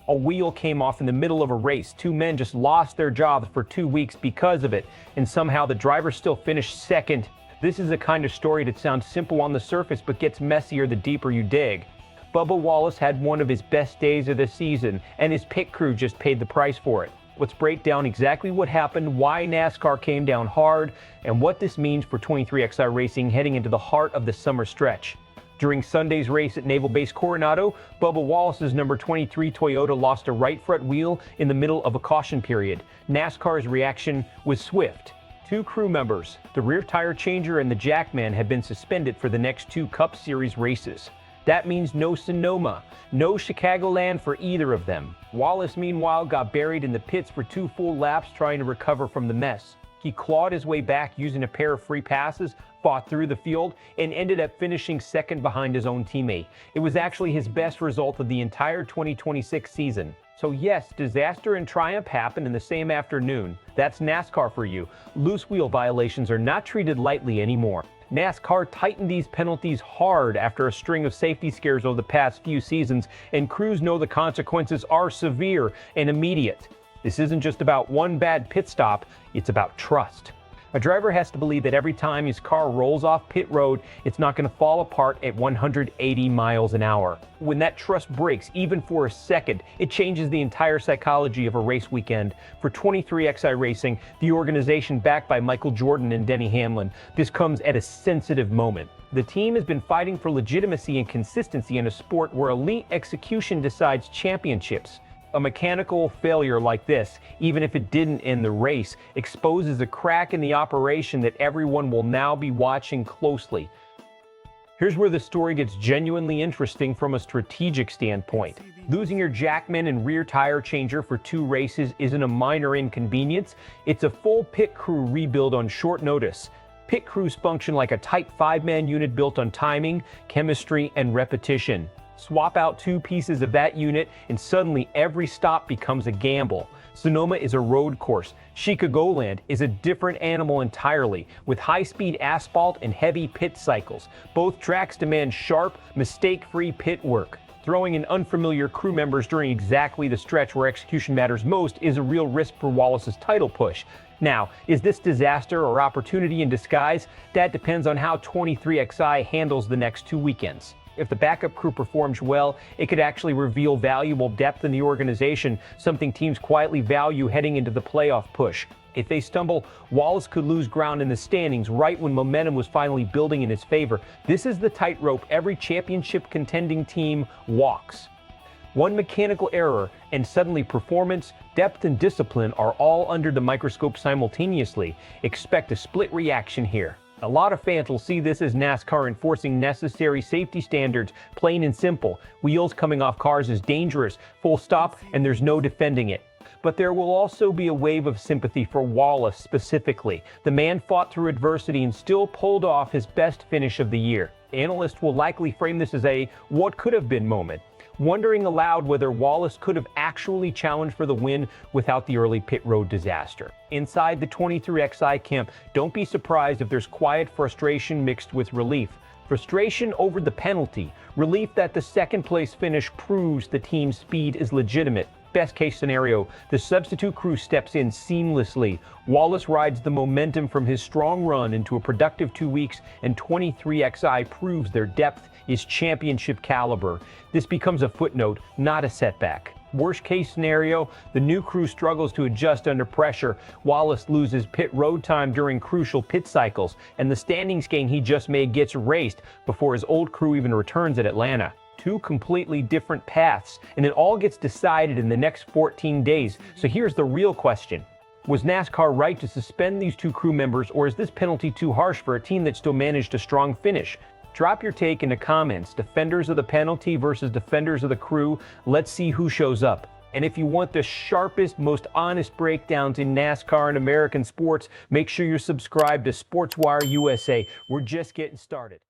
A wheel came off in the middle of a race. Two men just lost their jobs for 2 weeks because of it, and somehow the driver still finished second. This is the kind of story that sounds simple on the surface but gets messier the deeper you dig. Bubba Wallace had one of his best days of the season, and his pit crew just paid the price for it. Let's break down exactly what happened, why NASCAR came down hard, and what this means for 23XI racing heading into the heart of the summer stretch. During Sunday's race at Naval Base Coronado, Bubba Wallace's number 23 Toyota lost a right front wheel in the middle of a caution period. NASCAR's reaction was swift. Two crew members, the rear tire changer and the jackman, have been suspended for the next 2 Cup Series races. That means no Sonoma, no Chicagoland for either of them. Wallace, meanwhile, got buried in the pits for 2 full laps trying to recover from the mess. He clawed his way back using a pair of free passes, fought through the field, and ended up finishing second behind his own teammate. It was actually his best result of the entire 2026 season. So yes, disaster and triumph happen in the same afternoon. That's NASCAR for you. Loose wheel violations are not treated lightly anymore. NASCAR tightened these penalties hard after a string of safety scares over the past few seasons, and crews know the consequences are severe and immediate. This isn't just about one bad pit stop, it's about trust. A driver has to believe that every time his car rolls off pit road, it's not going to fall apart at 180 miles an hour. When that trust breaks, even for a second, it changes the entire psychology of a race weekend. For 23XI Racing, the organization backed by Michael Jordan and Denny Hamlin, this comes at a sensitive moment. The team has been fighting for legitimacy and consistency in a sport where elite execution decides championships. A mechanical failure like this, even if it didn't end the race, exposes a crack in the operation that everyone will now be watching closely. Here's where the story gets genuinely interesting from a strategic standpoint. Losing your jackman and rear tire changer for 2 races isn't a minor inconvenience, it's a full pit crew rebuild on short notice. Pit crews function like a tight 5-man unit built on timing, chemistry, and repetition. Swap out 2 pieces of that unit and suddenly every stop becomes a gamble. Sonoma is a road course. Chicagoland is a different animal entirely, with high-speed asphalt and heavy pit cycles. Both tracks demand sharp, mistake-free pit work. Throwing in unfamiliar crew members during exactly the stretch where execution matters most is a real risk for Wallace's title push. Now, is this disaster or opportunity in disguise? That depends on how 23XI handles the next 2 weekends. If the backup crew performs well, it could actually reveal valuable depth in the organization, something teams quietly value heading into the playoff push. If they stumble, Wallace could lose ground in the standings right when momentum was finally building in his favor. This is the tightrope every championship contending team walks. One mechanical error, and suddenly performance, depth, and discipline are all under the microscope simultaneously. Expect a split reaction here. A lot of fans will see this as NASCAR enforcing necessary safety standards, plain and simple. Wheels coming off cars is dangerous, full stop, and there's no defending it. But there will also be a wave of sympathy for Wallace specifically. The man fought through adversity and still pulled off his best finish of the year. Analysts will likely frame this as a what could have been moment, wondering aloud whether Wallace could have actually challenged for the win without the early pit road disaster. Inside the 23XI camp, don't be surprised if there's quiet frustration mixed with relief. Frustration over the penalty, relief that the second place finish proves the team's speed is legitimate. Best case scenario, the substitute crew steps in seamlessly. Wallace rides the momentum from his strong run into a productive 2 weeks, and 23XI proves their depth is championship caliber. This becomes a footnote, not a setback. Worst case scenario, the new crew struggles to adjust under pressure. Wallace loses pit road time during crucial pit cycles, and the standings game he just made gets erased before his old crew even returns at Atlanta. 2 completely different paths, and it all gets decided in the next 14 days. So here's the real question. Was NASCAR right to suspend these 2 crew members, or is this penalty too harsh for a team that still managed a strong finish? Drop your take in the comments. Defenders of the penalty versus defenders of the crew. Let's see who shows up. And if you want the sharpest, most honest breakdowns in NASCAR and American sports, make sure you're subscribed to Sportswire USA. We're just getting started.